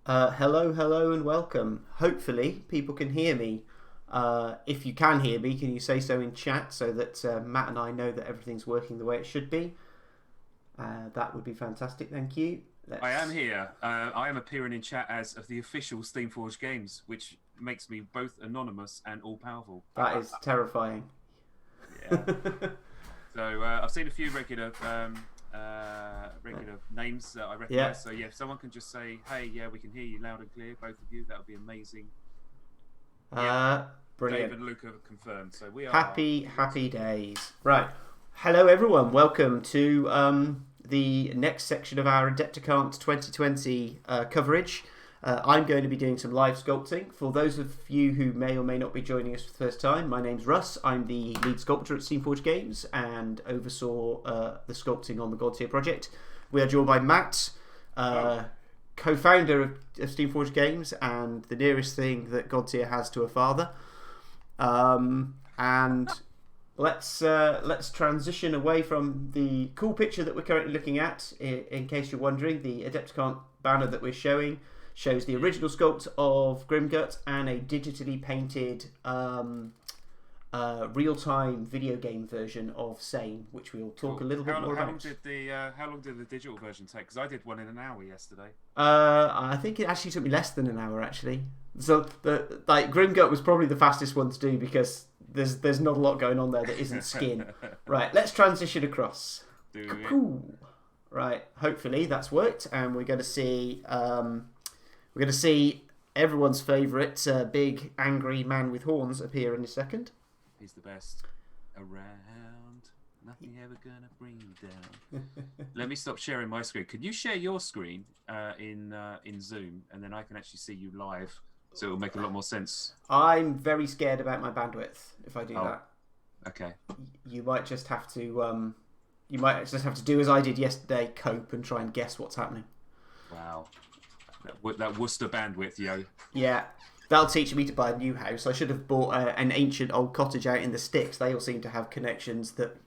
Hello, and welcome. Hopefully, people can hear me. If you can hear me, can you say so in chat so that Matt and I know that everything's working the way it should be? That would be fantastic. Thank you. I am here. I am appearing in chat as of the official Steamforged games, which makes me both anonymous and all-powerful. That is terrifying. Yeah. So I've seen a few regular names that I recognise. Yeah. So yeah, if someone can just say, "Hey, yeah, we can hear you loud and clear, both of you," that would be amazing. Brilliant. Dave and Luke have confirmed. So we are happy days. Right. Hello, everyone. Welcome to the next section of our AdeptiCon 2020 coverage. I'm going to be doing some live sculpting. For those of you who may or may not be joining us for the first time, my name's Russ. I'm the lead sculptor at Steamforged Games and oversaw the sculpting on the Godtear project. We are joined by Matt, co-founder of Steamforged Games and the nearest thing that Godtear has to a father. And let's transition away from the cool picture that we're currently looking at. In case you're wondering, the AdeptiCon banner that we're showing shows the original sculpt of Grimgut and a digitally painted real-time video game version of Sane, which we'll talk a little bit more about. How long did the digital version take? Because I did one in an hour yesterday. I think it actually took me less than an hour actually. So Grimgut was probably the fastest one to do because there's not a lot going on there that isn't skin. Right, let's transition across. Right, hopefully that's worked, and we're going to see everyone's favourite big angry man with horns appear in a second. He's the best around. Nothing ever gonna bring you down. Let me stop sharing my screen. Could you share your screen in Zoom, and then I can actually see you live, so it'll make a lot more sense. I'm very scared about my bandwidth if I do that. Okay. You might just have to do as I did yesterday, cope and try and guess what's happening. Wow. That Worcester bandwidth, yo. Yeah, that'll teach me to buy a new house. I should have bought an ancient old cottage out in the sticks. They all seem to have connections that,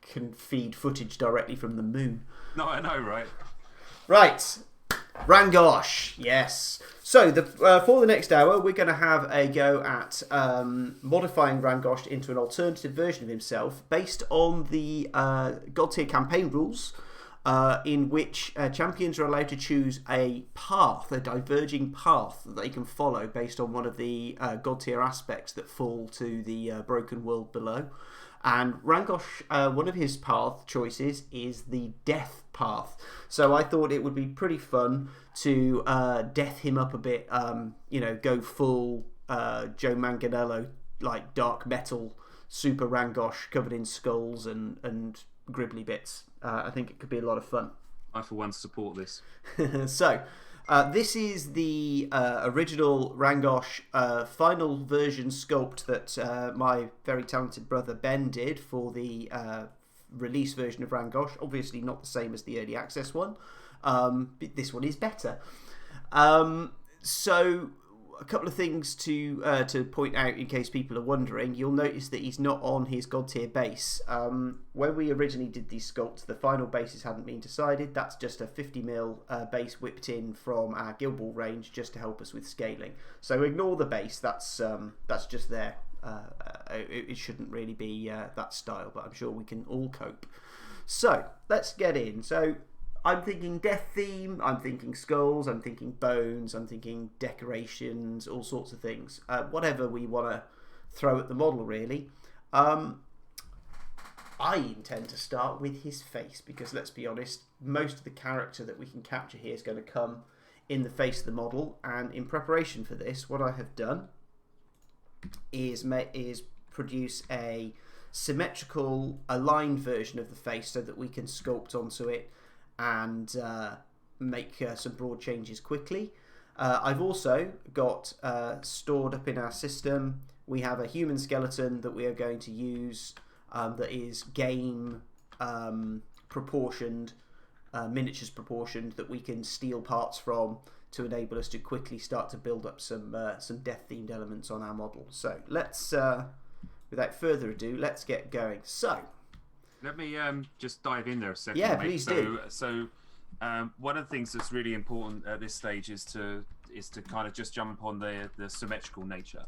can feed footage directly from the moon. No, I know, right? Right. Rangosh, yes. So for the next hour, we're going to have a go at modifying Rangosh into an alternative version of himself based on the Godtear campaign rules, in which champions are allowed to choose a path, a diverging path that they can follow based on one of the Godtear aspects that fall to the broken world below. And Rangosh, one of his path choices is the death path. So I thought it would be pretty fun to death him up a bit, go full Joe Manganiello, like dark metal, super Rangosh covered in skulls and gribbly bits. I think it could be a lot of fun. I, for one, support this. So, this is the original Rangosh final version sculpt that my very talented brother Ben did for the release version of Rangosh. Obviously not the same as the early access one. But this one is better. So, a couple of things to point out in case people are wondering. You'll notice that he's not on his Godtear base. When we originally did these sculpts, the final bases hadn't been decided. That's just a 50mm base whipped in from our Guild Ball range just to help us with scaling. So ignore the base. That's just there. It shouldn't really be that style, but I'm sure we can all cope. So let's get in. So I'm thinking death theme, I'm thinking skulls, I'm thinking bones, I'm thinking decorations, all sorts of things. Whatever we want to throw at the model, really. I intend to start with his face because, let's be honest, most of the character that we can capture here is going to come in the face of the model. And in preparation for this, what I have done is produce a symmetrical, aligned version of the face so that we can sculpt onto it and make some broad changes quickly. I've also got stored up in our system, we have a human skeleton that we are going to use that is game proportioned, miniatures proportioned, that we can steal parts from to enable us to quickly start to build up some death themed elements on our model. So let's, without further ado, let's get going. So let me just dive in there a second. Yeah, mate. please do. So One of the things that's really important at this stage is to kind of just jump on the symmetrical nature.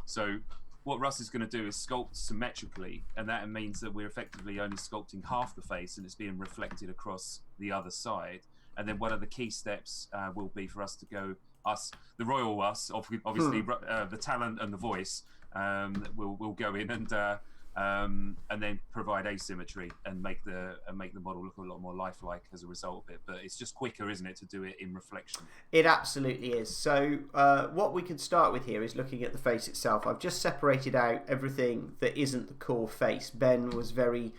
So what Russ is going to do is sculpt symmetrically, and that means that we're effectively only sculpting half the face, and it's being reflected across the other side. And then one of the key steps will be for us to go, the royal us, obviously the talent and the voice will go in and then provide asymmetry and make the model look a lot more lifelike as a result of it. But it's just quicker, isn't it, to do it in reflection? It absolutely is. So what we can start with here is looking at the face itself. I've just separated out everything that isn't the core face. Ben was very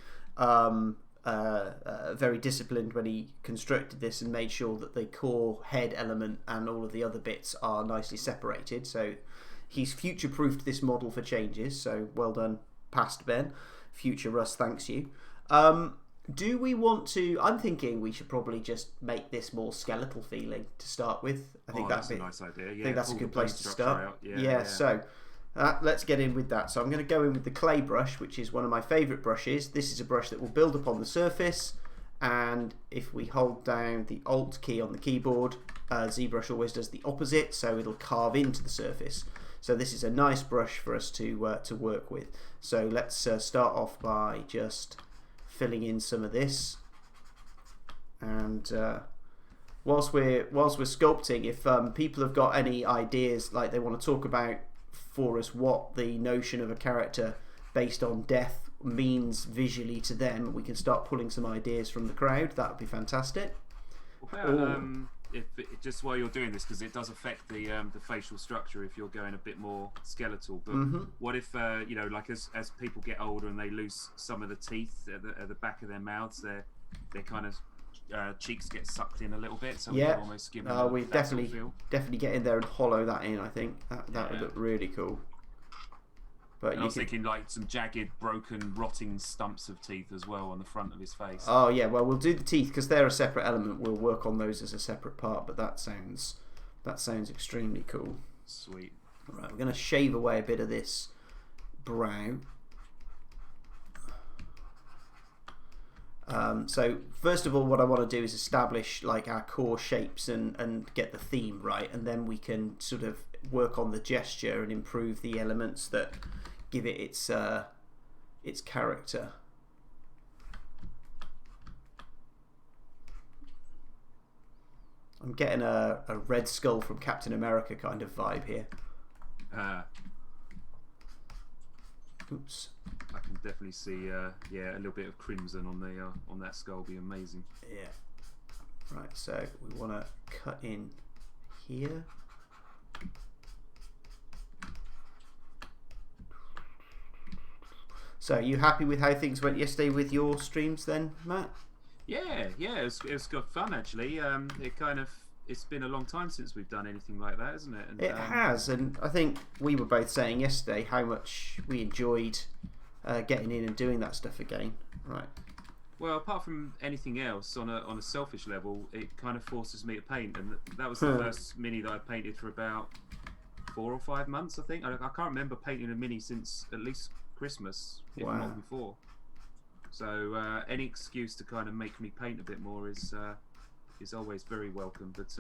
very disciplined when he constructed this and made sure that the core head element and all of the other bits are nicely separated. So he's future-proofed this model for changes. So well done, past Ben. Future Russ thanks you. Do we want to... I'm thinking we should probably just make this more skeletal feeling to start with. I think that's a nice idea. Yeah, I think that's a good place to start. Yeah. So let's get in with that. So I'm going to go in with the clay brush, which is one of my favourite brushes. This is a brush that will build upon the surface, and if we hold down the Alt key on the keyboard, ZBrush always does the opposite, so it'll carve into the surface. So this is a nice brush for us to work with. So let's start off by just filling in some of this, and whilst we're sculpting, if people have got any ideas, like they want to talk about for us what the notion of a character based on death means visually to them, we can start pulling some ideas from the crowd. That would be fantastic. If just while you're doing this, because it does affect the facial structure if you're going a bit more skeletal. But what if like as people get older and they lose some of the teeth at the back of their mouths, their kind of cheeks get sucked in a little bit, so we can almost give them we definitely get in there and hollow that in. I think that would look really cool. But I was thinking like some jagged, broken, rotting stumps of teeth as well on the front of his face. Oh yeah, well we'll do the teeth because they're a separate element. We'll work on those as a separate part. But that sounds extremely cool. Sweet. Right, we're going to shave away a bit of this brow. So first of all, what I want to do is establish like our core shapes and get the theme right, and then we can sort of work on the gesture and improve the elements that give it its character. I'm getting a Red Skull from Captain America kind of vibe here. Oops. I can definitely see, a little bit of crimson on that skull. Be amazing. Yeah. Right. So we want to cut in here. So, are you happy with how things went yesterday with your streams, then, Matt? Yeah. It's good fun actually. It's been a long time since we've done anything like that, isn't it? And, it has, and I think we were both saying yesterday how much we enjoyed getting in and doing that stuff again. Right. Well, apart from anything else, on a selfish level, it kind of forces me to paint, and that was the first mini that I painted for about 4 or 5 months, I think. I can't remember painting a mini since at least Christmas, if not before. So any excuse to kind of make me paint a bit more is always very welcome. But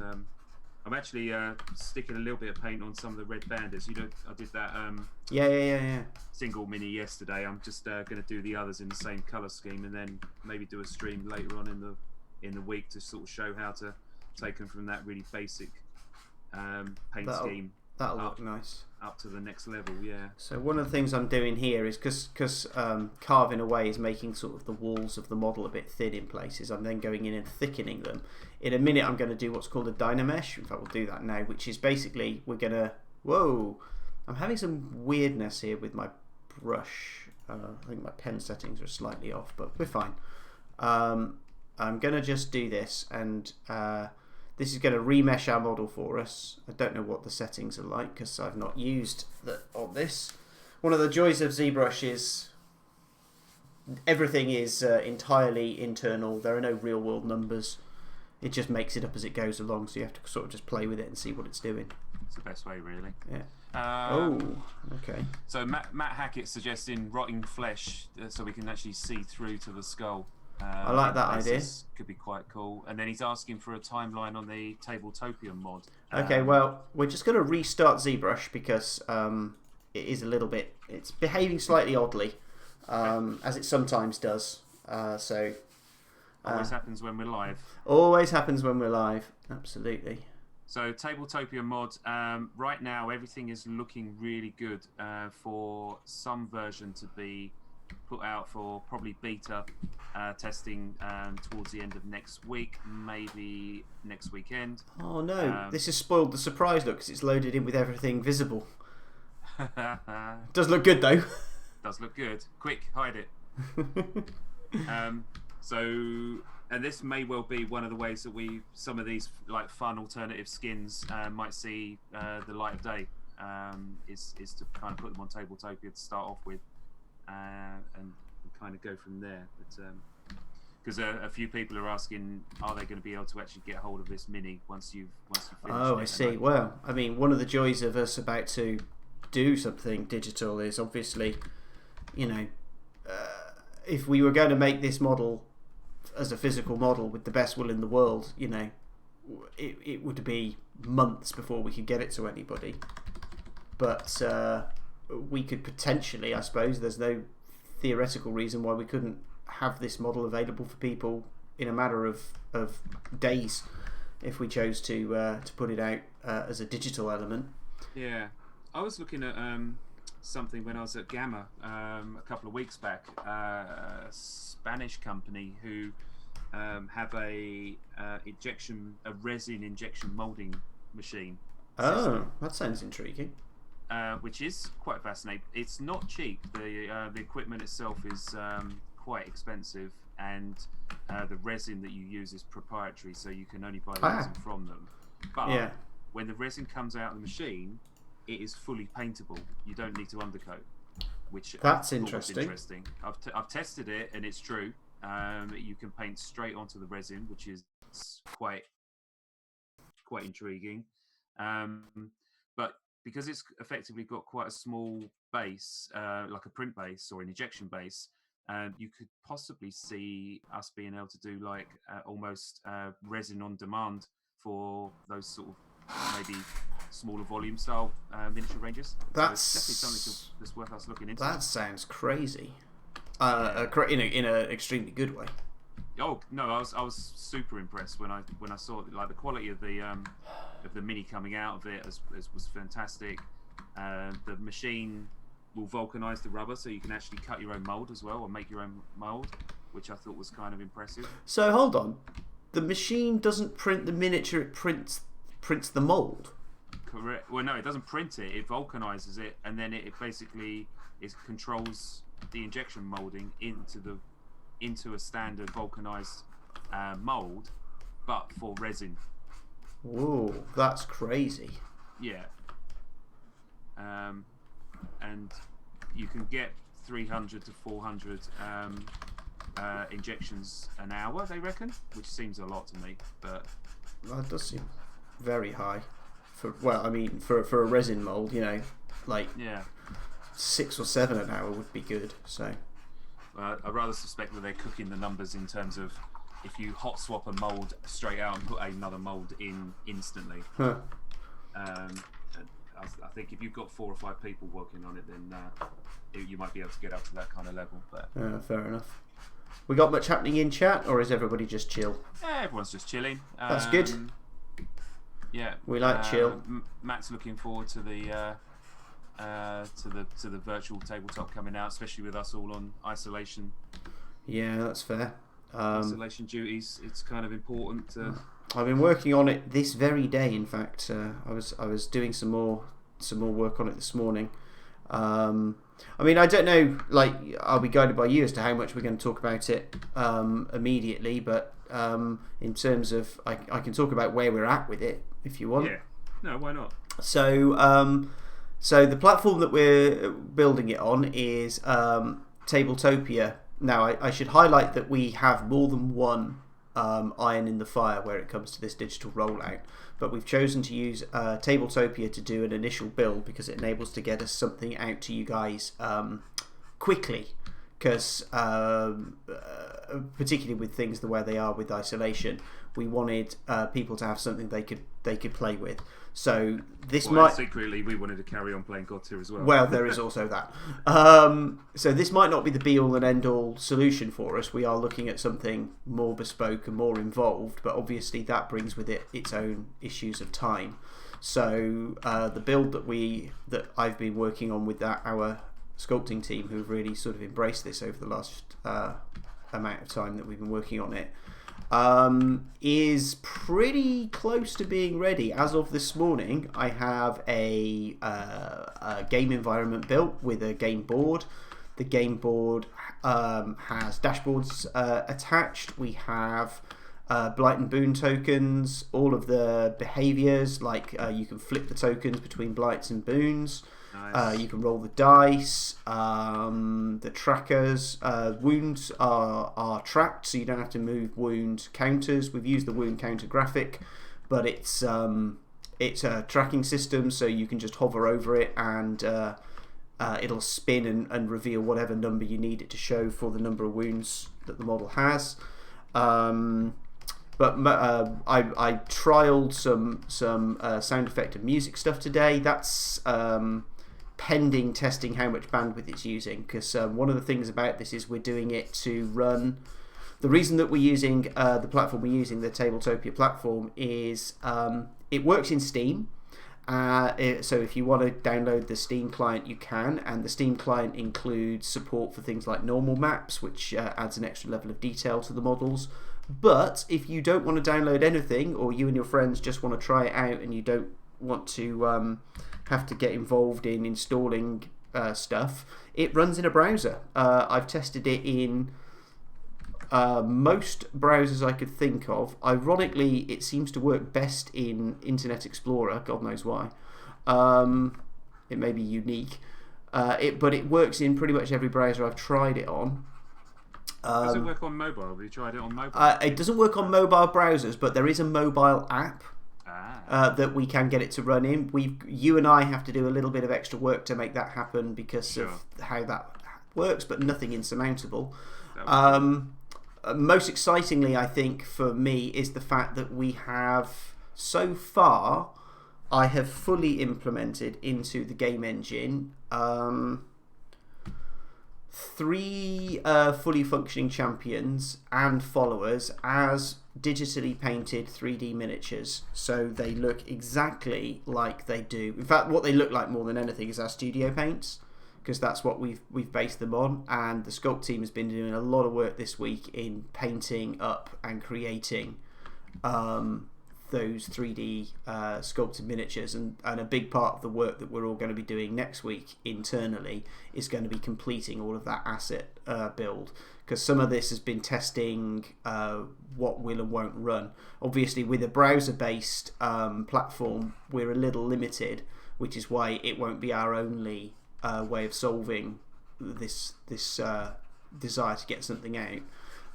I'm actually sticking a little bit of paint on some of the red bandits. I did that single mini yesterday. I'm just going to do the others in the same colour scheme, and then maybe do a stream later on in the week to sort of show how to take them from that really basic paint scheme. That'll look nice. Up to the next level, yeah. So one of the things I'm doing here is because carving away is making sort of the walls of the model a bit thin in places. I'm then going in and thickening them. In a minute, I'm going to do what's called a Dynamesh. In fact, we'll do that now, which is basically we're going to... Whoa! I'm having some weirdness here with my brush. I think my pen settings are slightly off, but we're fine. I'm going to just do this, and this is going to remesh our model for us. I don't know what the settings are like because I've not used that on this. One of the joys of ZBrush is everything is entirely internal. There are no real world numbers. It just makes it up as it goes along, so you have to sort of just play with it and see what it's doing. It's the best way, really. Yeah. Okay. So Matt Hackett's suggesting rotting flesh, so we can actually see through to the skull. I like that idea. Could be quite cool. And then he's asking for a timeline on the Tabletopia mod. Okay, well, we're just going to restart ZBrush because it is a little bit... It's behaving slightly oddly, as it sometimes does. Always happens when we're live. Always happens when we're live, absolutely. So Tabletopia mod, right now everything is looking really good for some version to be put out for probably beta testing towards the end of next week, maybe next weekend. Oh no, this has spoiled the surprise look because it's loaded in with everything visible. Does look good though. Does look good. Quick, hide it. And this may well be one of the ways that some of these like fun alternative skins might see the light of day. Is to kind of put them on Tabletopia to start off with, and kind of go from there. But because a few people are asking, are they going to be able to actually get hold of this mini once you've finished it? Oh, I see. Well, I mean, one of the joys of us about to do something digital is obviously, you know, if we were going to make this model as a physical model with the best will in the world, you know, it would be months before we could get it to anybody. But we could potentially, I suppose, there's no theoretical reason why we couldn't have this model available for people in a matter of days if we chose to put it out as a digital element. Yeah, I was looking at something when I was at Gamma a couple of weeks back. A Spanish company who have a resin injection molding machine. Oh, that sounds intriguing. Which is quite fascinating. It's not cheap. The equipment itself is quite expensive, and the resin that you use is proprietary, so you can only buy resin from them. But when the resin comes out of the machine, it is fully paintable. You don't need to undercoat, which that's interesting. I've tested it, and it's true. You can paint straight onto the resin, which is quite intriguing. But because it's effectively got quite a small base, like a print base or an injection base, you could possibly see us being able to do like almost resin on demand for those sort of maybe smaller volume style miniature ranges. That's so definitely something that's worth us looking into. That sounds crazy. In an extremely good way. Oh no, I was super impressed when I saw like the quality of the mini coming out of it was fantastic. The machine will vulcanize the rubber, so you can actually cut your own mold as well, or make your own mold, which I thought was kind of impressive. So hold on, the machine doesn't print the miniature; it prints the mold. Correct. Well, no, it doesn't print it. It vulcanizes it, and then it basically controls the injection molding into a standard vulcanized mold, but for resin. Whoa, that's crazy. Yeah. And you can get 300 to 400 injections an hour, they reckon, which seems a lot to me, but that does seem very high. For a resin mold, you know, like 6 or 7 an hour would be good. So I rather suspect that they're cooking the numbers in terms of if you hot swap a mold straight out and put another mold in instantly. Huh. I think if you've got 4 or 5 people working on it, then you might be able to get up to that kind of level. But fair enough. We got much happening in chat, or is everybody just chill? Everyone's just chilling. That's good. Yeah, we like chill. Matt's looking forward to the virtual tabletop coming out, especially with us all on isolation. Yeah, that's fair. Isolation duties. It's kind of important to. I've been working on it this very day. In fact, I was doing some more work on it this morning. I mean, I don't know. Like, I'll be guided by you as to how much we're going to talk about it immediately. But in terms of, I can talk about where we're at with it if you want. Yeah. No, why not? So, so the platform that we're building it on is Tabletopia. Now, I should highlight that we have more than one iron in the fire where it comes to this digital rollout, but we've chosen to use Tabletopia to do an initial build because it enables to get us something out to you guys quickly, because particularly with things the way they are with isolation, we wanted people to have something they could play with. So this might secretly we wanted to carry on playing Godtear as well. Well, there is also that. So this might not be the be-all and end-all solution for us. We are looking at something more bespoke and more involved, but obviously that brings with it its own issues of time. So the build that I've been working on with our sculpting team, who've really sort of embraced this over the last amount of time that we've been working on it, is pretty close to being ready. As of this morning, I have a game environment built with a game board. The game board has dashboards attached. We have blight and boon tokens, all of the behaviours, like you can flip the tokens between blights and boons. Nice. You can roll the dice. The trackers, wounds are tracked, so you don't have to move wound counters. We've used the wound counter graphic, but it's a tracking system, so you can just hover over it and it'll spin and reveal whatever number you need it to show for the number of wounds that the model has. But I trialled some sound effect and music stuff today. That's pending testing how much bandwidth it's using, because one of the things about this is we're doing it to run. The reason that we're using the platform we're using, the Tabletopia platform, is it works in Steam. So if you want to download the Steam client, you can, and the Steam client includes support for things like normal maps, which adds an extra level of detail to the models. But if you don't want to download anything, or you and your friends just want to try it out and you don't want to have to get involved in installing stuff, it runs in a browser. I've tested it in most browsers I could think of. Ironically, it seems to work best in Internet Explorer. God knows why. It may be unique, but it works in pretty much every browser I've tried it on. Does it work on mobile? Have you tried it on mobile? It doesn't work on mobile browsers, but there is a mobile app that we can get it to run in. You and I have to do a little bit of extra work to make that happen because of how that works, but nothing insurmountable. Most excitingly, I think, for me, is the fact that we have, so far, I have fully implemented into the game engine 3 fully functioning champions and followers as digitally painted 3D miniatures, so they look exactly like they do. In fact, what they look like more than anything is our studio paints, because that's what we've based them on. And the Sculpt team has been doing a lot of work this week in painting up and creating those 3D sculpted miniatures, and a big part of the work that we're all going to be doing next week internally is going to be completing all of that asset build, because some of this has been testing what will and won't run. Obviously, with a browser-based platform, we're a little limited, which is why it won't be our only way of solving this desire to get something out.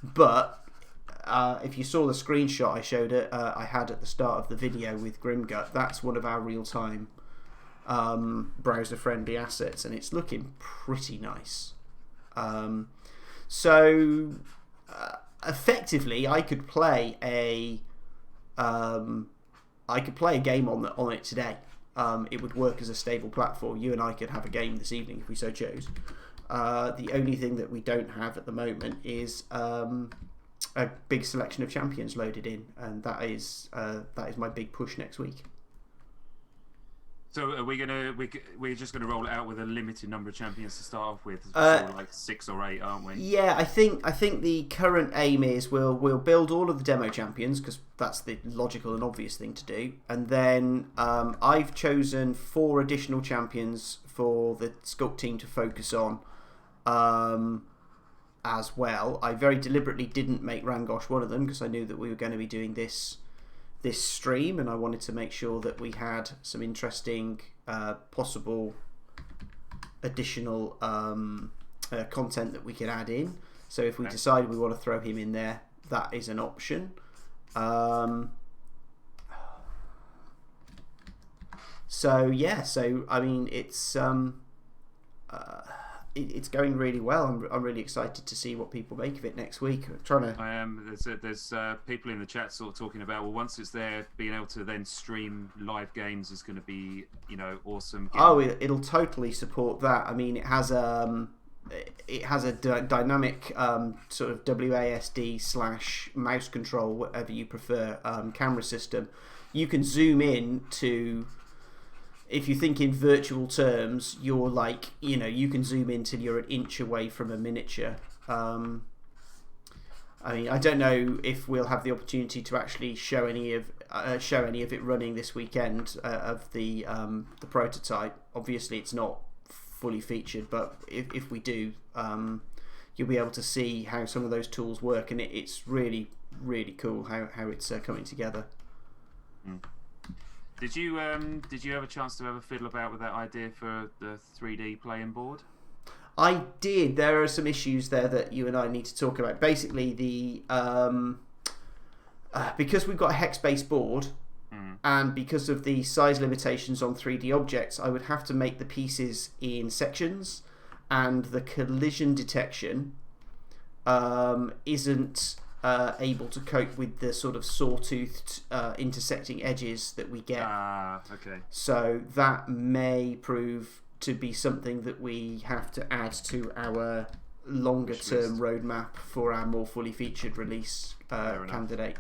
But if you saw the screenshot I had at the start of the video with Grimgut, that's one of our real-time browser-friendly assets, and it's looking pretty nice. So effectively, I could play a game on it today. It would work as a stable platform. You and I could have a game this evening if we so chose. The only thing that we don't have at the moment is a big selection of champions loaded in, and that is my big push next week. So are we're just gonna roll it out with a limited number of champions to start off with, sort of like 6 or 8, aren't we? Yeah, I think the current aim is we'll build all of the demo champions, because that's the logical and obvious thing to do, and then I've chosen 4 additional champions for the Sculpt team to focus on as well. I very deliberately didn't make Rangosh one of them, because I knew that we were going to be doing this stream, and I wanted to make sure that we had some interesting possible additional content that we could add in. So if we decide we want to throw him in there, that is an option. So yeah, so I mean, it's it's going really well. I'm really excited to see what people make of it next week. I'm trying to. I am. There's people in the chat sort of talking about, well, once it's there, being able to then stream live games is going to be, awesome. Oh, it'll totally support that. I mean, it has a dynamic sort of WASD / mouse control, whatever you prefer, camera system. You can zoom in to. If you think in virtual terms, you're like, you can zoom in till you're an inch away from a miniature. I mean, I don't know if we'll have the opportunity to actually show any of it running this weekend of the prototype. Obviously, it's not fully featured, but if we do, you'll be able to see how some of those tools work, and it's really, really cool how it's coming together. Mm. Did you have a chance to have a fiddle about with that idea for the 3D playing board? I did. There are some issues there that you and I need to talk about. Basically, because we've got a hex-based board, and because of the size limitations on 3D objects, I would have to make the pieces in sections, and the collision detection isn't able to cope with the sort of sawtoothed intersecting edges that we get. Okay. So that may prove to be something that we have to add to our longer term roadmap for our more fully featured release candidate.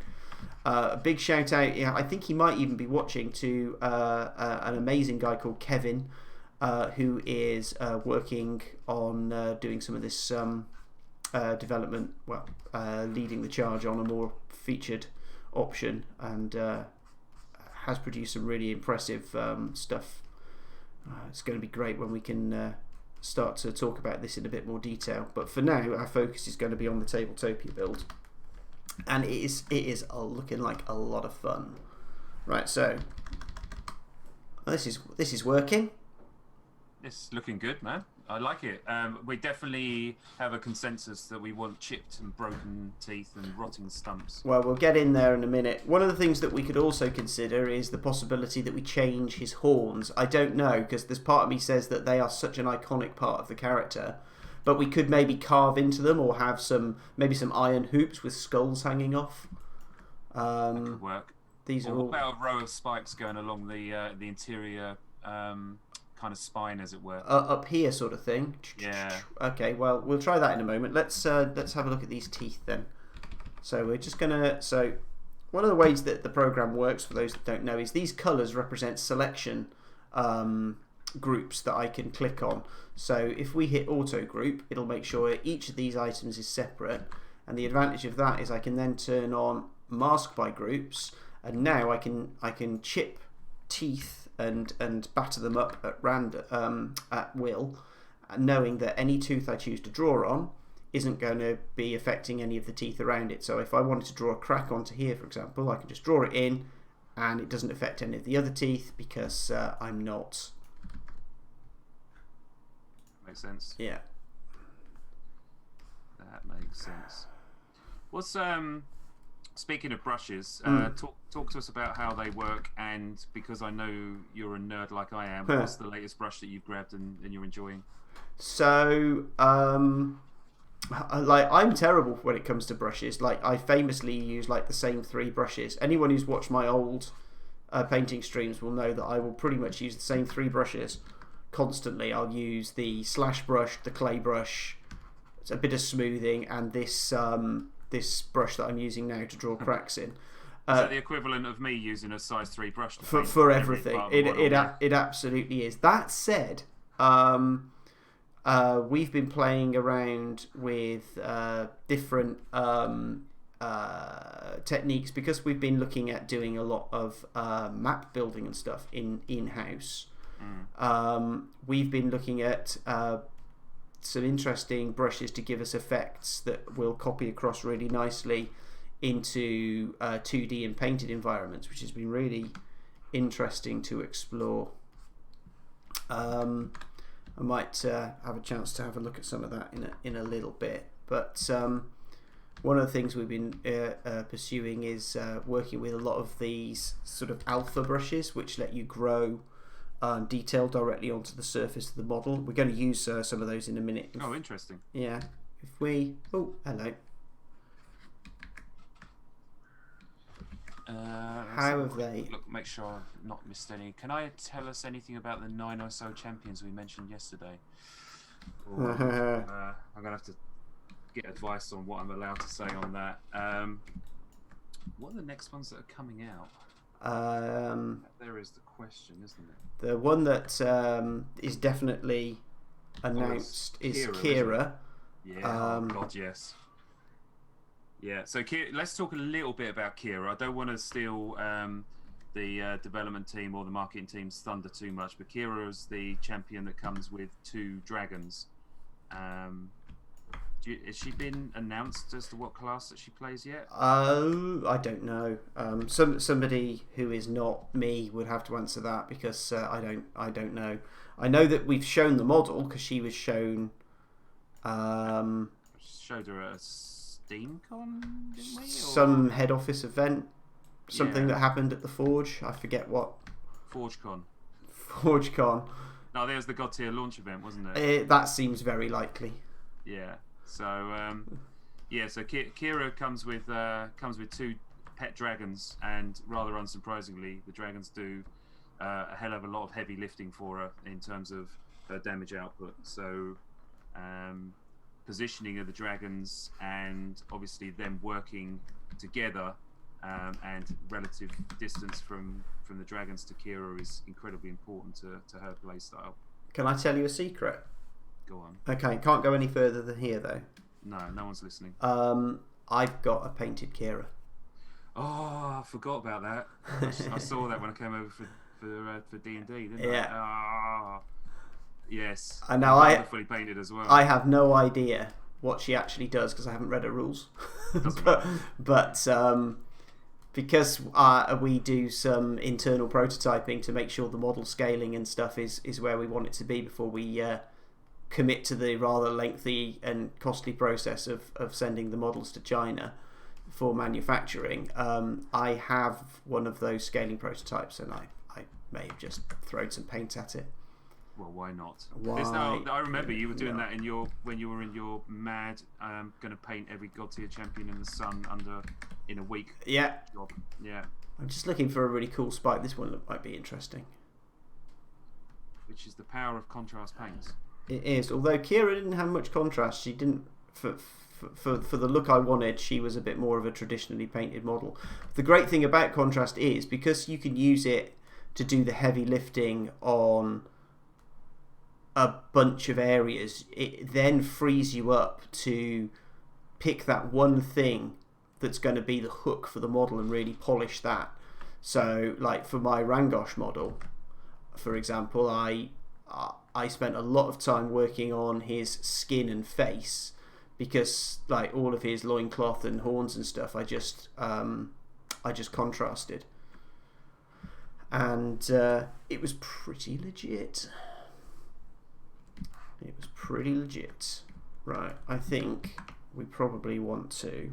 A big shout out, I think he might even be watching, to an amazing guy called Kevin, who is working on doing some of this development, leading the charge on a more featured option, and has produced some really impressive stuff. It's going to be great when we can start to talk about this in a bit more detail, but for now our focus is going to be on the Tabletopia build, and it is looking like a lot of fun. Right, so this is working. It's looking good, man. I like it. We definitely have a consensus that we want chipped and broken teeth and rotting stumps. Well, we'll get in there in a minute. One of the things that we could also consider is the possibility that we change his horns. I don't know, because this part of me says that they are such an iconic part of the character, but we could maybe carve into them, or have maybe some iron hoops with skulls hanging off. That could work. These are what all about a row of spikes going along the interior kind of spine, as it were, up here, sort of thing. Yeah. Okay. Well, we'll try that in a moment. Let's have a look at these teeth then. So we're just gonna. So one of the ways that the program works, for those that don't know, is these colours represent selection groups that I can click on. So if we hit auto group, it'll make sure each of these items is separate. And the advantage of that is I can then turn on mask by groups, and now I can chip teeth and batter them up at random at will, knowing that any tooth I choose to draw on isn't going to be affecting any of the teeth around it. So if I wanted to draw a crack onto here, for example, I can just draw it in, and it doesn't affect any of the other teeth because I'm not. Makes sense. Yeah. That makes sense. What's speaking of brushes, talk to us about how they work, and because I know you're a nerd like I am, what's the latest brush that you've grabbed and you're enjoying? So, I'm terrible when it comes to brushes. Like, I famously use the same 3 brushes. Anyone who's watched my old painting streams will know that I will pretty much use the same 3 brushes constantly. I'll use the slash brush, the clay brush, it's a bit of smoothing, and this brush that I'm using now to draw cracks in. Is that the equivalent of me using a size 3 brush for everything? It absolutely is. That said, we've been playing around with different techniques, because we've been looking at doing a lot of map building and stuff in-house. We've been looking at some interesting brushes to give us effects that will copy across really nicely into 2D and painted environments, which has been really interesting to explore. I might have a chance to have a look at some of that in a little bit, but one of the things we've been pursuing is working with a lot of these sort of alpha brushes, which let you grow detail directly onto the surface of the model. We're going to use some of those in a minute. Oh, interesting. Yeah. If we... Oh, hello. How have they... Look, make sure I've not missed any. Can I tell us anything about the 9 or so champions we mentioned yesterday? Or, I'm going to have to get advice on what I'm allowed to say on that. What are the next ones that are coming out? There is the question, isn't it? The one that is definitely announced is Kira. Yeah, oh God, yes. Yeah, so let's talk a little bit about Kira. I don't want to steal the development team or the marketing team's thunder too much, but Kira is the champion that comes with 2 dragons. Has she been announced as to what class that she plays yet? Oh, I don't know. Somebody who is not me would have to answer that, because I don't know. I know that we've shown the model because she was shown. Showed her at a Steamcon, didn't we? Or... Some head office event, something that happened at the Forge. I forget what. ForgeCon. ForgeCon. No, there's the Godtear launch event, wasn't there? That seems very likely. Yeah. So so Kira comes with 2 pet dragons, and rather unsurprisingly, the dragons do a hell of a lot of heavy lifting for her in terms of her damage output. So positioning of the dragons, and obviously them working together, and relative distance from the dragons to Kira is incredibly important to her playstyle. Can I tell you a secret? Go on. Okay, can't go any further than here though. No one's listening. I've got a painted Kira. Oh, I forgot about that. I saw that when I came over for D&D, didn't I? Yeah. Ah, yes. And now wonderfully painted as well. I have no idea what she actually does because I haven't read her rules. but because we do some internal prototyping to make sure the model scaling and stuff is where we want it to be before we commit to the rather lengthy and costly process of sending the models to China for manufacturing. I have one of those scaling prototypes, and I may have just thrown some paint at it. Well, why not? I remember you were doing that when you were in your mad going to paint every Godtear champion in the sun in a week. Yeah. Job. Yeah. I'm just looking for a really cool spike. This one might be interesting. Which is the power of contrast paints. It is. Although Kira didn't have much contrast, she didn't. For the look I wanted, she was a bit more of a traditionally painted model. The great thing about contrast is because you can use it to do the heavy lifting on a bunch of areas, it then frees you up to pick that one thing that's going to be the hook for the model and really polish that. So, like for my Rangosh model, for example, I spent a lot of time working on his skin and face, because like all of his loincloth and horns and stuff I just contrasted, and it was pretty legit. Right, I think we probably want to,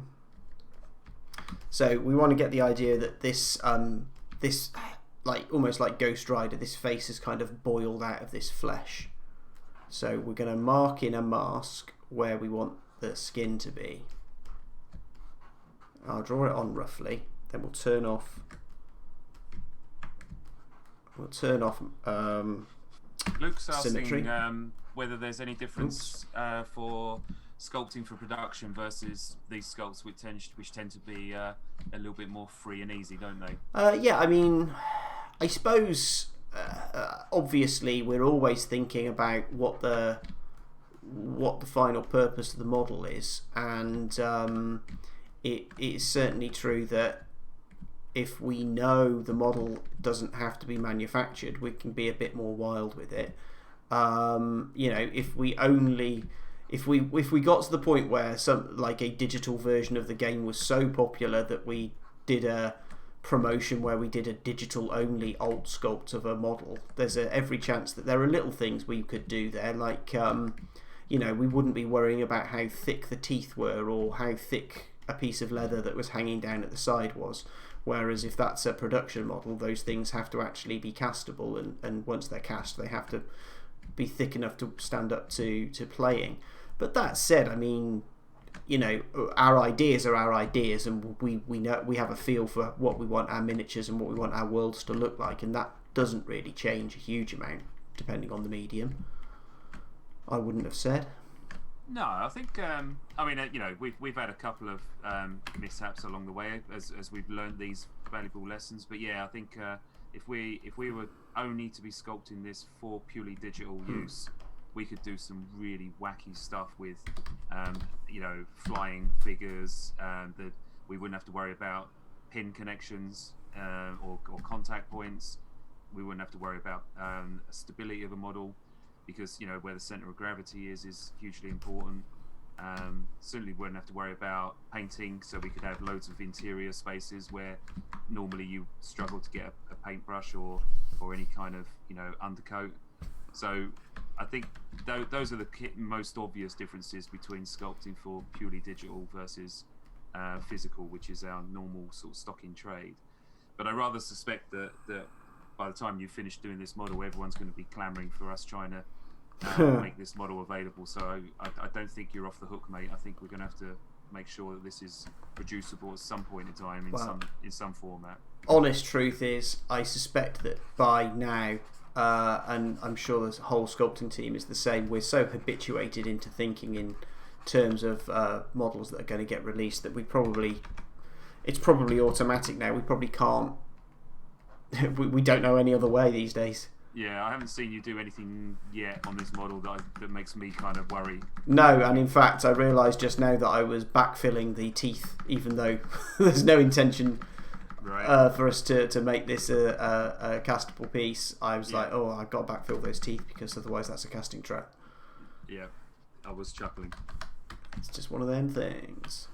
so we want to get the idea that this like almost like Ghost Rider, this face is kind of boiled out of this flesh. So we're going to mark in a mask where we want the skin to be. I'll draw it on roughly, then we'll turn off Luke's symmetry. asking whether there's any difference for sculpting for production versus these sculpts which tend to be a little bit more free and easy, don't they? Yeah, I mean, I suppose obviously we're always thinking about what the final purpose of the model is, and it is certainly true that if we know the model doesn't have to be manufactured, we can be a bit more wild with it. You know, if we got to the point where like a digital version of the game was so popular that we did a promotion where we did a digital only alt sculpt of a model, there's every chance that there are little things we could do there, like you know, we wouldn't be worrying about how thick the teeth were or how thick a piece of leather that was hanging down at the side was. Whereas if that's a production model, those things have to actually be castable, and once they're cast, they have to be thick enough to stand up to playing. But that said, I mean, you know, our ideas are our ideas, and we know, we have a feel for what we want our miniatures and what we want our worlds to look like, and that doesn't really change a huge amount depending on the medium. I wouldn't have said. No, I think I mean, you know, we've had a couple of mishaps along the way as we've learned these valuable lessons. But yeah, I think if we were only to be sculpting this for purely digital use, we could do some really wacky stuff with you know, flying figures that we wouldn't have to worry about pin connections or contact points. We wouldn't have to worry about stability of a model, because, you know, where the center of gravity is hugely important. Certainly wouldn't have to worry about painting, so we could have loads of interior spaces where normally you struggle to get a paintbrush or any kind of, you know, undercoat. So I think those are the most obvious differences between sculpting for purely digital versus physical, which is our normal sort of stock in trade. But I rather suspect that by the time you finish doing this model, everyone's going to be clamoring for us trying to make this model available. So I don't think you're off the hook, mate. I think we're going to have to make sure that this is producible at some point in time in some format. Honest truth is, I suspect that by now, and I'm sure the whole sculpting team is the same, we're so habituated into thinking in terms of models that are going to get released that it's probably automatic now. We probably can't. We don't know any other way these days. Yeah, I haven't seen you do anything yet on this model that makes me kind of worry. No, and in fact, I realised just now that I was backfilling the teeth, even though there's no intention for us to make this a castable piece. I was like, oh, I've got to backfill those teeth because otherwise that's a casting trap. Yeah, I was chuckling. It's just one of them things.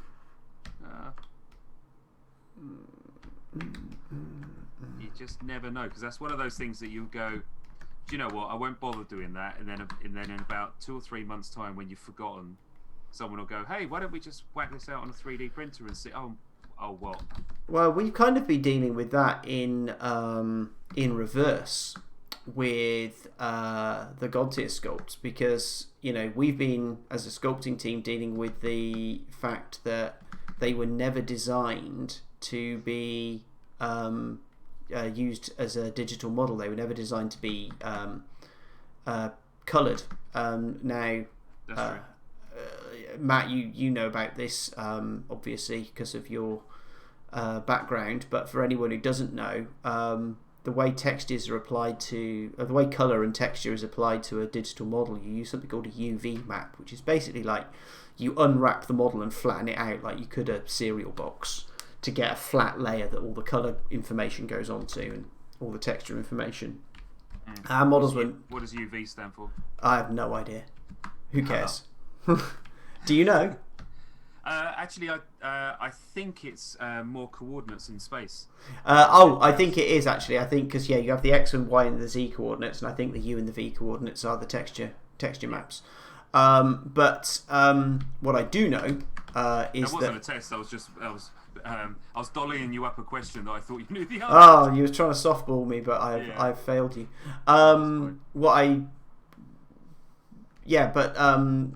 You just never know, because that's one of those things that you go, do you know what, I won't bother doing that, and then in about 2 or 3 months' time, when you've forgotten, someone will go, hey, why don't we just whack this out on a 3D printer and see, oh what? Well, we've kind of been dealing with that in reverse with the Godtear sculpts, because, you know, we've been, as a sculpting team, dealing with the fact that they were never designed to be used as a digital model. They were never designed to be coloured. Now, Matt, you know about this obviously because of your background, but for anyone who doesn't know, the way textures are applied to, the way colour and texture is applied to a digital model, you use something called a UV map, which is basically like you unwrap the model and flatten it out like you could a cereal box, to get a flat layer that all the colour information goes onto and all the texture information. Our models were... What does UV stand for? I have no idea. Who cares? Do you know? Actually, I think it's more coordinates in space. I think it is actually. I think because you have the X and Y and the Z coordinates, and I think the U and the V coordinates are the texture maps. But what I do know is that wasn't a test. I was dollying you up a question that I thought you knew the answer. Oh, you were trying to softball me, but I've failed you.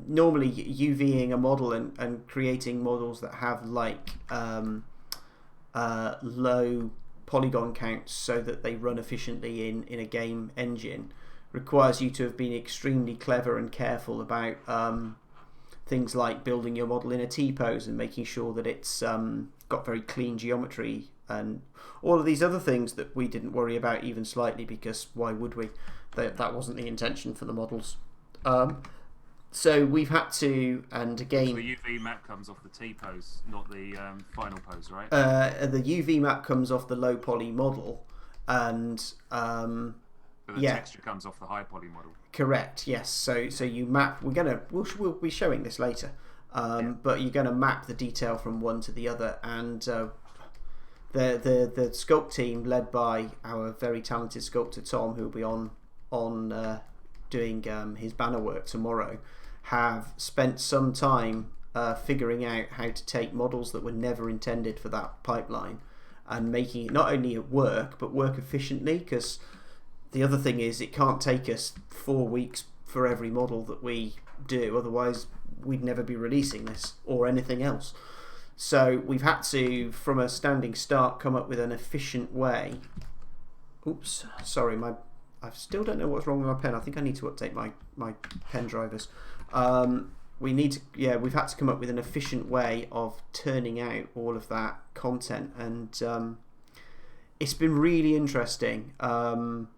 Normally UVing a model and creating models that have like low polygon counts so that they run efficiently in a game engine requires you to have been extremely clever and careful about things like building your model in a T-pose and making sure that it's got very clean geometry and all of these other things that we didn't worry about even slightly, because why would we? That wasn't the intention for the models. So we've had to, and again... So the UV map comes off the T-pose, not the final pose, right? The UV map comes off the low poly model, and... but the texture comes off the high poly model. Correct, yes. So you map... We'll be showing this later. But you're going to map the detail from one to the other, and the Sculpt team, led by our very talented sculptor Tom, who will be on doing his banner work tomorrow, have spent some time figuring out how to take models that were never intended for that pipeline and making it not only work but work efficiently, because the other thing is it can't take us 4 weeks for every model that we do, otherwise we'd never be releasing this or anything else. So we've had to, from a standing start, come up with an efficient way. Oops, sorry, I still don't know what's wrong with my pen. I think I need to update my pen drivers. We've had to come up with an efficient way of turning out all of that content, and it's been really interesting. We've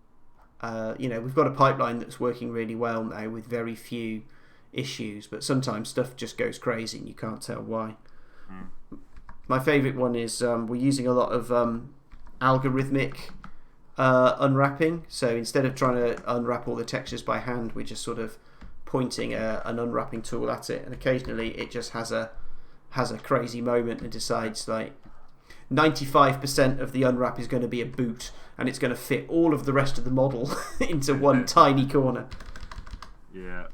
got a pipeline that's working really well now with very few issues, but sometimes stuff just goes crazy and you can't tell why. My favourite one is we're using a lot of algorithmic unwrapping. So instead of trying to unwrap all the textures by hand, we're just sort of pointing an unwrapping tool at it, and occasionally it just has a crazy moment and decides like 95% of the unwrap is going to be a boot, and it's going to fit all of the rest of the model into one tiny corner. Yeah.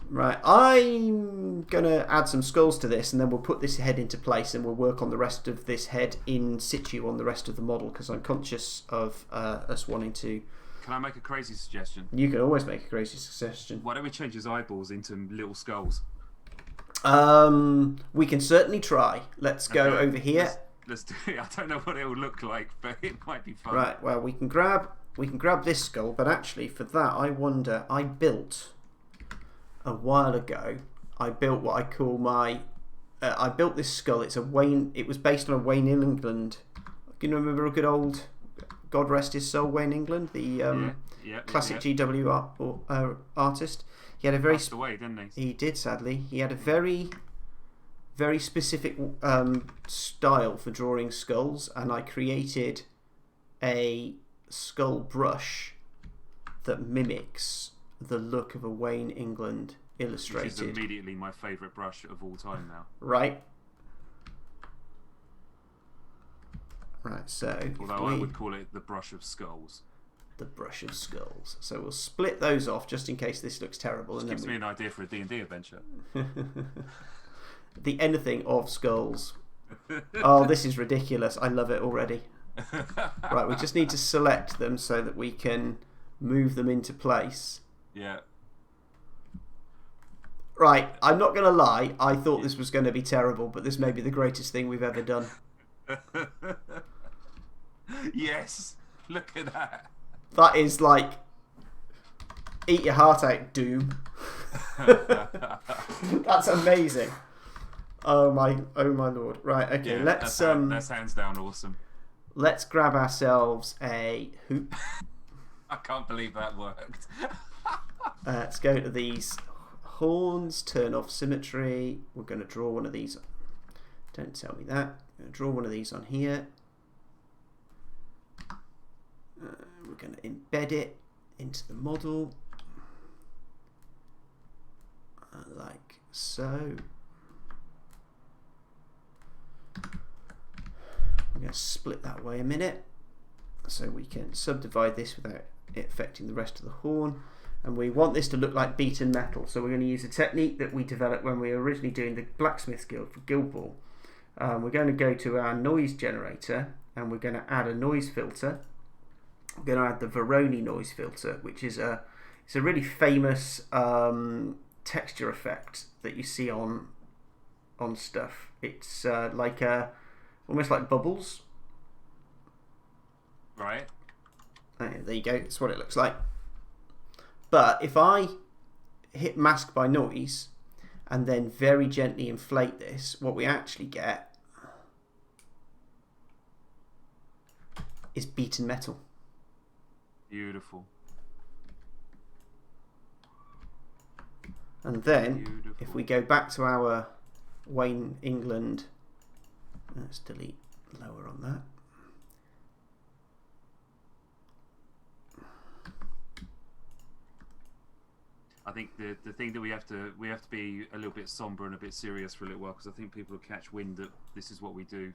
Right, I'm going to add some skulls to this, and then we'll put this head into place, and we'll work on the rest of this head in situ on the rest of the model, because I'm conscious of us wanting to... Can I make a crazy suggestion? You can always make a crazy suggestion. Why don't we change his eyeballs into little skulls? We can certainly try. Let's go over here. Let's do it. I don't know what it will look like, but it might be fun. Right, well, we can grab this skull, but actually for that I wonder, I built a while ago, I built what I call my I built this skull. It was based on a Wayne England. Can you remember a good old, God rest his soul, Wayne England, the classic GW artist? He had a very passed away, didn't he? He did, sadly. He had a very, very specific style for drawing skulls, and I created a skull brush that mimics the look of a Wayne England illustrated. Which is immediately my favourite brush of all time now. Right. Right, so... Although I would call it the brush of skulls. The brush of skulls. So we'll split those off just in case this looks terrible. Which gives me an idea for a D&D adventure. The anything of skulls. Oh, this is ridiculous. I love it already. Right, we just need to select them so that we can move them into place. Yeah. Right, I'm not going to lie. I thought this was going to be terrible, but this may be the greatest thing we've ever done. Yes, look at that. That is like, eat your heart out, Doom. That's amazing. Oh my lord. Right, okay, let's that's hands down awesome. Let's grab ourselves a hoop. I can't believe that worked. Let's go to these horns, turn off symmetry. We're going to draw one of these. Don't tell me that. I'm going to draw one of these on here. We're going to embed it into the model. Like so. We're going to split that way a minute so we can subdivide this without it affecting the rest of the horn. And we want this to look like beaten metal, so we're going to use a technique that we developed when we were originally doing the Blacksmith's Guild for Guild Ball. We're going to go to our noise generator, and we're going to add a noise filter. We're going to add the Veroni noise filter, which is it's a really famous texture effect that you see on stuff. It's like almost like bubbles. Right. There you go. That's what it looks like. But if I hit mask by noise and then very gently inflate this, what we actually get is beaten metal. Beautiful. And then if we go back to our Wayne England, let's delete lower on that. I think the thing that we have to be a little bit somber and a bit serious for a little while, because I think people will catch wind that this is what we do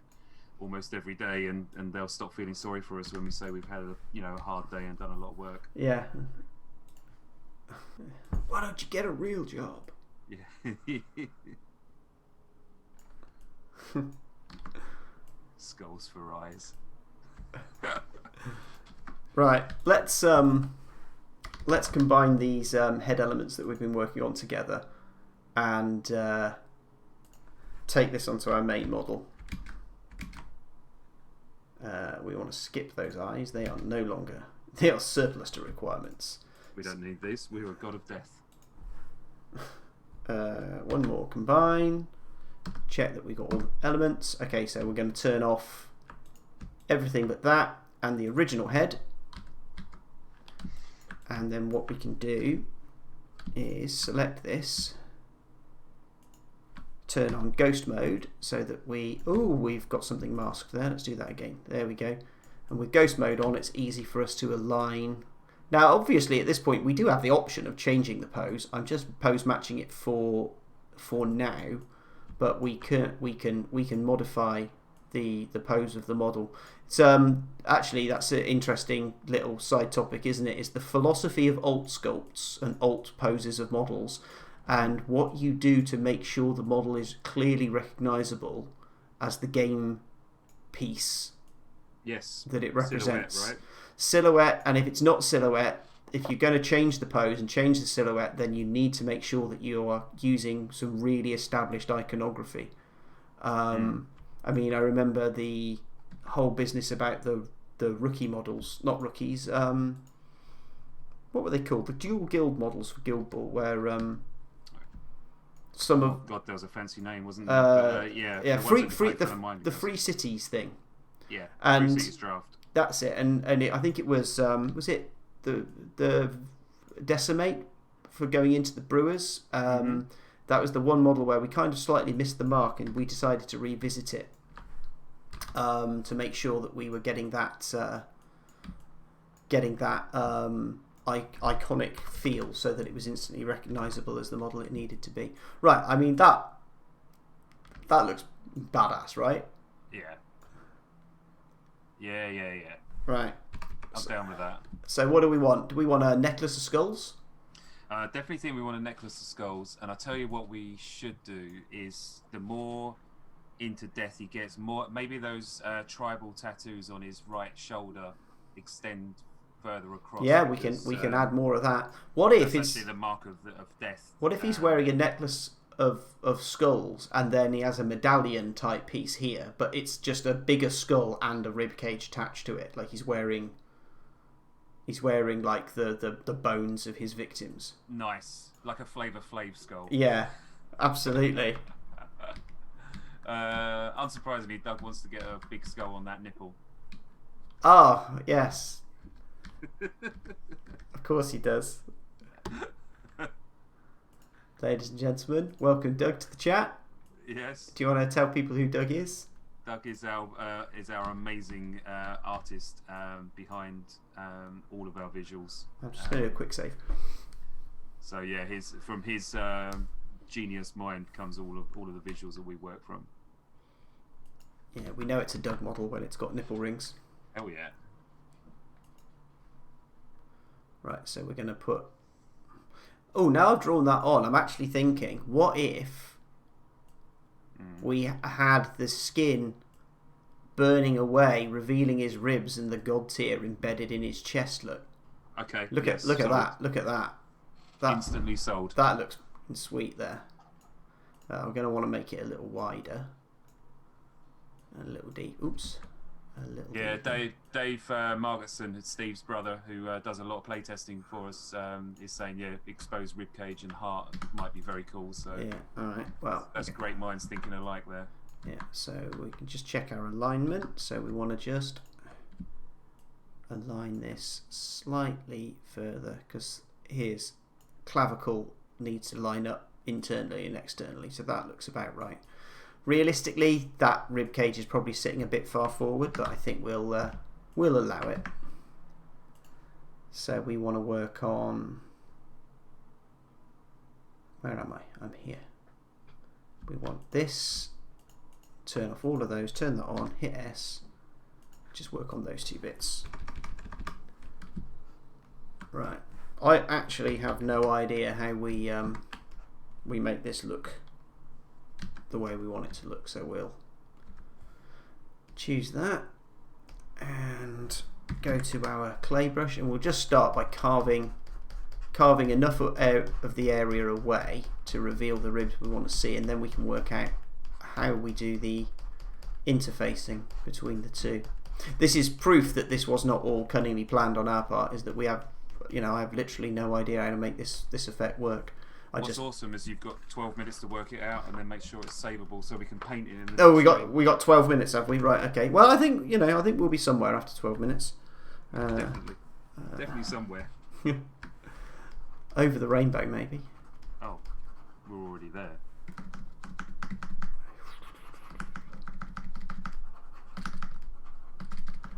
almost every day, and they'll stop feeling sorry for us when we say we've had a hard day and done a lot of work. Yeah. Why don't you get a real job? Yeah. Skulls for eyes. Right, let's combine these head elements that we've been working on together and take this onto our main model. We want to skip those eyes. They are no longer, they are surplus to requirements. We don't need these. We are a god of death. One more, combine. Check that we've got all the elements. Okay, so we're going to turn off everything but that and the original head. And then what we can do is select this, turn on ghost mode so that we've got something masked there. Let's do that again. There we go. And with ghost mode on, it's easy for us to align. Now, obviously, at this point, we do have the option of changing the pose. I'm just pose matching it for now, but we can modify the pose of the model. It's actually, that's an interesting little side topic, isn't it? It's the philosophy of alt sculpts and alt poses of models, and what you do to make sure the model is clearly recognizable as the game piece. Yes. That it represents. Silhouette, right? Silhouette, and if it's not silhouette, if you're going to change the pose and change the silhouette, then you need to make sure that you are using some really established iconography. I mean, I remember the whole business about the rookie models, not rookies. What were they called? The dual guild models for Guild Ball, where some of God, there was a fancy name, wasn't there? the free cities thing. Yeah, and Free Cities draft. That's it, and I think it was it the Decimate for going into the Brewers. That was the one model where we kind of slightly missed the mark, and we decided to revisit it to make sure that we were getting that iconic feel, so that it was instantly recognisable as the model it needed to be. Right, I mean that looks badass, right? Yeah. Right. I'm down with that. So what do we want? Do we want a necklace of skulls? Definitely think we want a necklace of skulls, and I'll tell you what we should do is the more into death he gets, more maybe those tribal tattoos on his right shoulder extend further across. Yeah, we can add more of that. What if it's actually the mark of death? What if he's wearing a necklace of skulls and then he has a medallion type piece here, but it's just a bigger skull and a rib cage attached to it, like he's wearing like the bones of his victims. Nice, like a Flavor Flav skull. Yeah, absolutely. Unsurprisingly, Doug wants to get a big skull on that nipple. Oh yes, of course he does. Ladies and gentlemen, welcome Doug to the chat. Yes. Do you want to tell people who Doug is? Doug is our amazing artist behind all of our visuals. I'm just going to do a quick save. So yeah, from his genius mind comes all of the visuals that we work from. Yeah, we know it's a Doug model when it's got nipple rings. Hell yeah. Right, so we're going to put... Oh, now I've drawn that on, I'm actually thinking, what if we had the skin burning away, revealing his ribs and the Godtear embedded in his chest? Look. Okay. Look at that. Look at that. Instantly sold. That looks sweet there. I'm going to want to make it a little wider. A little deep. Oops. Yeah, Dave Margetson, Steve's brother, who does a lot of playtesting for us, is saying exposed ribcage and heart might be very cool. So yeah, all right. Well, that's great minds thinking alike there. Yeah, so we can just check our alignment. So we want to just align this slightly further because his clavicle needs to line up internally and externally. So that looks about right. Realistically, that rib cage is probably sitting a bit far forward, but I think we'll allow it. So we want to work on... Where am I? I'm here. We want this. Turn off all of those. Turn that on. Hit S. Just work on those two bits. Right. I actually have no idea how we make this look the way we want it to look, so we'll choose that and go to our clay brush, and we'll just start by carving enough of the area away to reveal the ribs we want to see, and then we can work out how we do the interfacing between the two. This is proof that this was not all cunningly planned on our part, is that we have, I have literally no idea how to make this effect work. What's awesome is you've got 12 minutes to work it out and then make sure it's savable so we can paint it in the we got 12 minutes, have we? Right, okay. Well, I think we'll be somewhere after 12 minutes. Definitely somewhere. Over the rainbow, maybe. Oh, we're already there.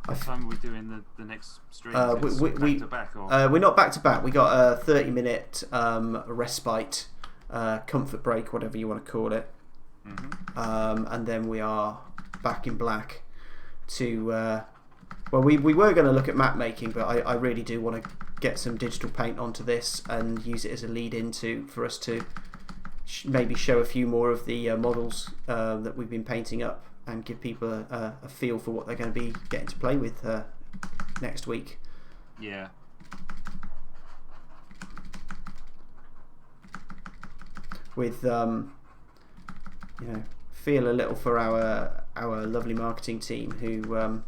What time are we doing the next stream? Back to back, or? We're not back to back. We got a 30-minute respite, comfort break, whatever you want to call it. Mm-hmm. And then we are back in black to... well, we were going to look at map making, but I really do want to get some digital paint onto this and use it as a lead-in for us to maybe show a few more of the models that we've been painting up, and give people a feel for what they're going to be getting to play with next week. Yeah. With feel a little for our lovely marketing team who,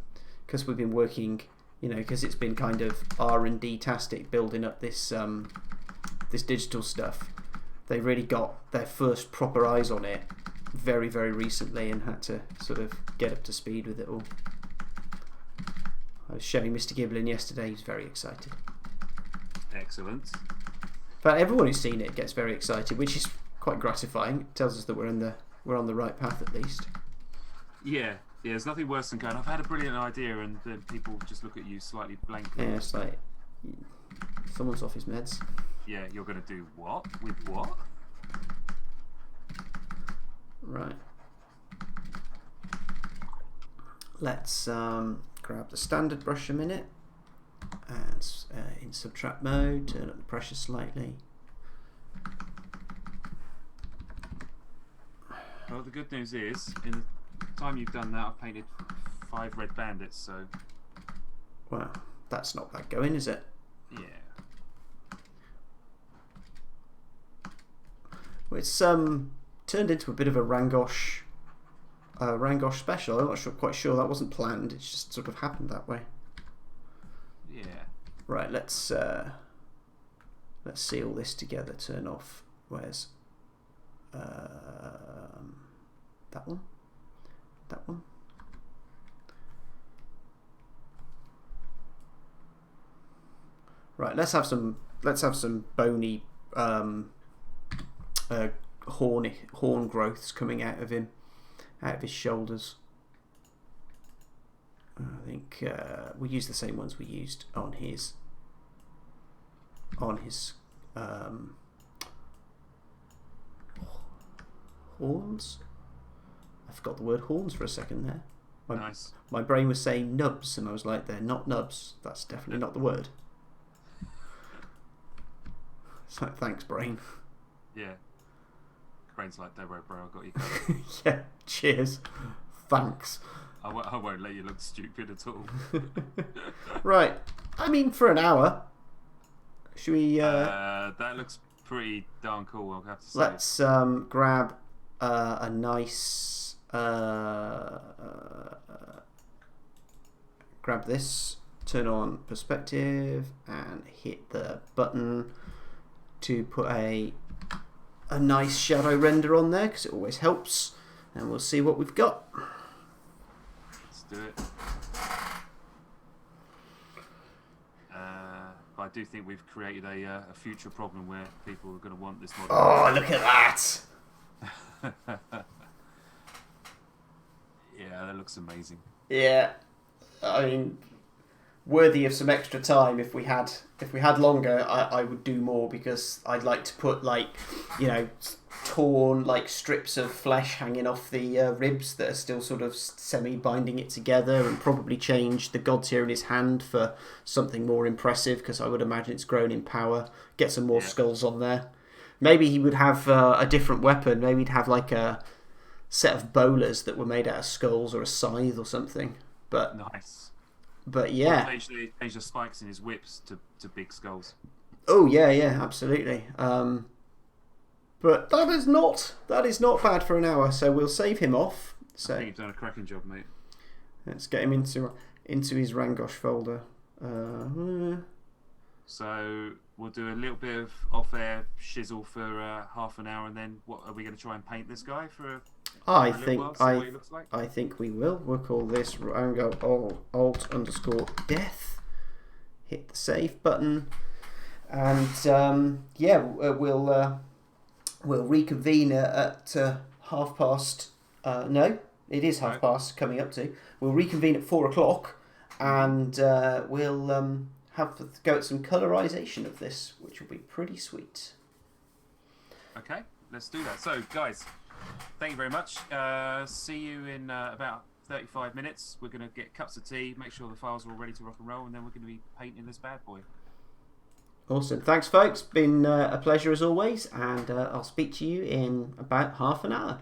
because we've been working, because it's been kind of R&D-tastic building up this this digital stuff. They really got their first proper eyes on it very, very recently and had to sort of get up to speed with it all. I was showing Mr. Giblin yesterday. He's very excited. Excellent. But everyone who's seen it gets very excited, which is quite gratifying. It tells us that we're on the right path at least. Yeah, there's nothing worse than going, I've had a brilliant idea, and then people just look at you slightly blankly. Yeah, it's like someone's off his meds. Yeah, you're going to do what? With what? Right. Let's grab the standard brush a minute and in subtract mode, turn up the pressure slightly. Well, the good news is, in the time you've done that, I've painted 5 red bandits, so... Well, that's not bad going, is it? Yeah. Well, it's turned into a bit of a Rangosh special. I'm not quite sure that wasn't planned. It just sort of happened that way. Yeah. Right. Let's see all this together. Turn off. Where's that one? That one. Right. Let's have some bony horn growths coming out of him, out of his shoulders. I think we use the same ones we used on his horns. I forgot the word horns for a second there. Nice. My brain was saying nubs, and I was like, they're not nubs. That's definitely not the word. It's like, thanks, brain. Yeah. Brain's like, don't worry, bro, I got you covered. Yeah, cheers. Thanks. I won't let you look stupid at all. Right. I mean, for an hour. Should we... that looks pretty darn cool, I'll have to say. Let's grab a nice... grab this, turn on perspective, and hit the button to put a nice shadow render on there, because it always helps, and we'll see what we've got. Let's do it. But I do think we've created a future problem where people are going to want this model. Oh, look at that! Yeah, that looks amazing. Yeah, I mean, worthy of some extra time. If we had longer, I would do more, because I'd like to put, like, torn, like, strips of flesh hanging off the ribs that are still sort of semi-binding it together, and probably change the Godtear in his hand for something more impressive, because I would imagine it's grown in power. Get some more skulls on there. Maybe he would have a different weapon. Maybe he'd have, like, a set of bowlers that were made out of skulls, or a scythe or something. But nice. But yeah. Change the spikes in his whips to big skulls. Oh yeah, absolutely. But that is not bad for an hour. So we'll save him off. So I think you've done a cracking job, mate. Let's get him into his Rangosh folder. So we'll do a little bit of off-air shizzle for half an hour, and then what are we going to try and paint this guy for? I what he looks like? think we will. We'll call this Rango Alt_death. Hit the save button, and we'll reconvene at past. No, it is past coming up to. We'll reconvene at 4 o'clock, and we'll have to go at some colorization of this, which will be pretty sweet. Okay, let's do that. So, guys, thank you very much. See you in about 35 minutes. We're going to get cups of tea, make sure the files are all ready to rock and roll, and then we're going to be painting this bad boy. Awesome. Thanks, folks. Been a pleasure as always, and I'll speak to you in about half an hour.